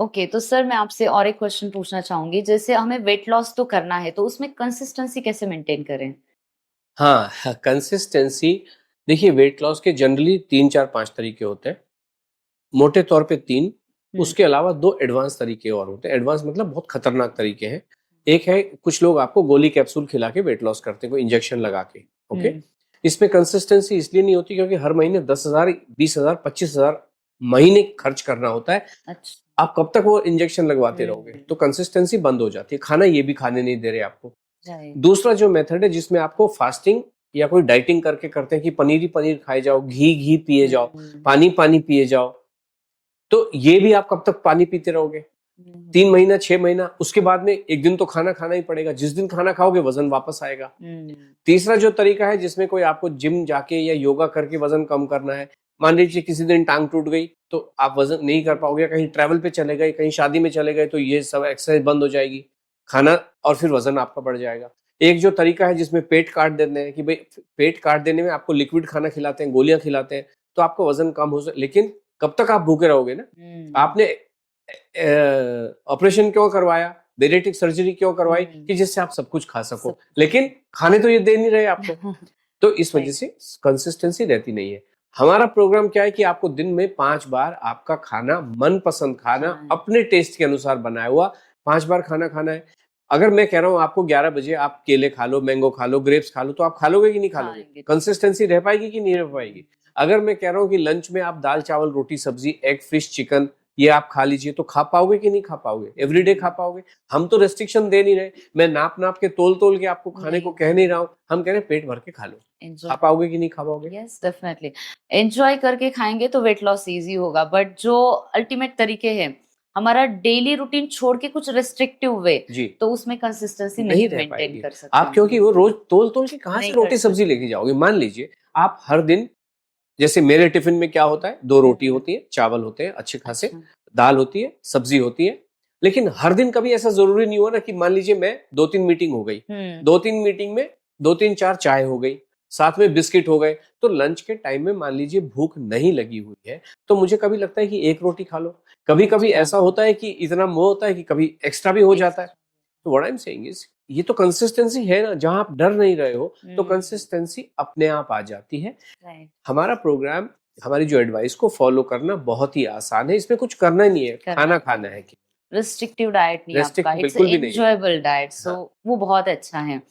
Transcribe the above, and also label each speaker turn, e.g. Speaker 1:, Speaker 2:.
Speaker 1: Okay, तो sir मैं आपसे और एक क्वेश्चन पूछना चाहूंगी। जैसे हमें वेट लॉस तो करना है, तो उसमें कंसिस्टेंसी कैसे मेंटेन करें?
Speaker 2: हाँ, कंसिस्टेंसी। देखिए, वेट लॉस के जनरली 3 4 5 तरीके होते हैं, मोटे तौर पे 3।
Speaker 1: हम्म।
Speaker 2: उसके अलावा 2 एडवांस तरीके और होते हैं। एडवांस मतलब बहुत खतरनाक तरीके हैं। एक है, कुछ लोग आपको गोली कैप्सूल खिला के वेट लॉस करते हैं, कोई इंजेक्शन लगा के। ओके।
Speaker 1: हम्म।
Speaker 2: इसमें कंसिस्टेंसी इसलिए नहीं होती क्योंकि हर महीने 10,000 20,000 25,000 महीने खर्च करना होता है।
Speaker 1: अच्छा।
Speaker 2: आप कब तक वो इंजेक्शन लगवाते रहोगे?
Speaker 1: हम्म।
Speaker 2: तो कंसिस्टेंसी बंद हो जाती है। खाना ये भी खाने नहीं दे रहे आपको।
Speaker 1: राइट।
Speaker 2: दूसरा जो मेथड है जिसमें आपको फास्टिंग या कोई डाइटिंग करके करते हैं कि पनीर ही पनीर खाए जाओ, घी घी पिए जाओ,
Speaker 1: हम्म।
Speaker 2: पानी पानी पिए जाओ, तो ये भी आप कब तक पानी पीते रहोगे?
Speaker 1: हम्म।
Speaker 2: 3 महीना 6 महीना, उसके बाद में एक दिन तो खाना खाना ही पड़ेगा। जिस दिन खाना खाओगे वजन वापस आएगा।
Speaker 1: हम्म।
Speaker 2: तीसरा जो तरीका है जिसमें कोई आपको जिम जाके या योगा करके वजन कम करना है, मान लीजिए किसी दिन टांग टूट गई तो आप वजन नहीं कर पाओगे, कहीं ट्रैवल पे चले गए, कहीं शादी में चले गए, तो ये सब एक्सरसाइज बंद हो जाएगी, खाना, और फिर वजन आपका बढ़ जाएगा। एक जो तरीका है जिसमें पेट काट देते हैं कि भाई, पेट काट देने में आपको लिक्विड खाना खिलाते हैं, गोलियां खिलाते हैं, तो आपका वजन कम हो सकता, लेकिन कब तक आप भूखे रहोगे ना?
Speaker 1: हम्म।
Speaker 2: आपने ऑपरेशन क्यों करवाया, बेरेटिक सर्जरी क्यों करवाई,
Speaker 1: हम्म।
Speaker 2: कि जिससे आप सब कुछ खा सको,
Speaker 1: सब।
Speaker 2: लेकिन खाने तो ये दे नहीं रहे आपको। तो इस वजह
Speaker 1: राइट।
Speaker 2: से कंसिस्टेंसी रहती नहीं है। हमारा प्रोग्राम क्या है कि आपको दिन में 5 बार आपका खाना, मनपसंद खाना,
Speaker 1: खाना है।
Speaker 2: अपने टेस्ट के अनुसार बनाया हुआ 5 बार खाना खाना है। अगर मैं कह रहा हूं आपको 11 बजे आप केले खा लो, मैंगो खा लो, ग्रेप्स खा लो, तो आप खा लोगे कि नहीं खा लोगे?
Speaker 1: खाएंगे।
Speaker 2: कंसिस्टेंसी रह पाएगी कि नहीं रह
Speaker 1: हम्म।
Speaker 2: पाएगी? अगर मैं कह रहा हूं कि लंच में आप दाल चावल रोटी सब्जी एग फिश चिकन ये आप खा लीजिए, तो खा पाओगे कि नहीं खा पाओगे? एवरीडे खा पाओगे? हम तो रेस्ट्रिक्शन दे नहीं रहे, मैं नाप नाप के तोल तोल के आपको खाने को
Speaker 1: नहीं
Speaker 2: कह नहीं
Speaker 1: नहीं।
Speaker 2: रहा हूं, हम कह रहे हैं पेट भर के खा लो। खा
Speaker 1: एंजॉय।
Speaker 2: पाओगे कि नहीं खा पाओगे?
Speaker 1: Yes, definitely. एंजॉय करके खाएंगे तो वेट लॉस इजी होगा, बट जो अल्टीमेट तरीके हैं, हमारा डेली रूटीन छोड़ के कुछ रिस्ट्रिक्टिव वे,
Speaker 2: जी,
Speaker 1: तो उसमें कंसिस्टेंसी
Speaker 2: नहीं
Speaker 1: नहीं
Speaker 2: रह
Speaker 1: मेंटेन
Speaker 2: पाएगी
Speaker 1: कर सकते
Speaker 2: आप,
Speaker 1: हैं।
Speaker 2: क्योंकि वो रोज तोल तोल के कहाँ से
Speaker 1: नहीं कर
Speaker 2: रोटी सब्जी
Speaker 1: सकते।
Speaker 2: लेके जाओगे? मान लीजिए आप हर दिन, जैसे मेरे टिफिन में क्या होता है, 2 रोटी
Speaker 1: हम्म।
Speaker 2: होती है, चावल होते हैं अच्छे खासे,
Speaker 1: अच्छा।
Speaker 2: दाल होती है, सब्जी होती है, लेकिन हर दिन कभी ऐसा जरूरी नहीं हुआ ना कि मान लीजिए मैं 2 3 मीटिंग हो गई,
Speaker 1: हम्म।
Speaker 2: 2 3 मीटिंग में 2 3 4 चाय हो गई, साथ में बिस्किट हो गए, तो लंच के टाइम में मान लीजिए भूख नहीं लगी हुई है, तो मुझे कभी लगता है कि एक रोटी खा लो। कभी कभी
Speaker 1: अच्छा।
Speaker 2: ऐसा होता है कि इतना मोह होता है कि कभी एक्स्ट्रा भी हो जाता है।
Speaker 1: एक्स्ट्रा।
Speaker 2: तो what I am saying is, ये तो कंसिस्टेंसी है ना, जहां आप डर नहीं रहे हो, तो
Speaker 1: हम्म।
Speaker 2: कंसिस्टेंसी अपने आप आ जाती है।
Speaker 1: राइट।
Speaker 2: हमारा प्रोग्राम, हमारी जो एडवाइस को फॉलो करना बहुत ही आसान है, इसमें कुछ करना नहीं है,
Speaker 1: करना
Speaker 2: खाना
Speaker 1: नहीं
Speaker 2: खाना
Speaker 1: है।
Speaker 2: है कि
Speaker 1: रिस्ट्रिक्टिव डाइट नहीं आपका,
Speaker 2: रेस्ट्रिक्ट
Speaker 1: इट्स
Speaker 2: बिल्कुल भी नहीं है।
Speaker 1: एंजॉयबल डाइट, सो
Speaker 2: हाँ।
Speaker 1: वो बहुत अच्छा है।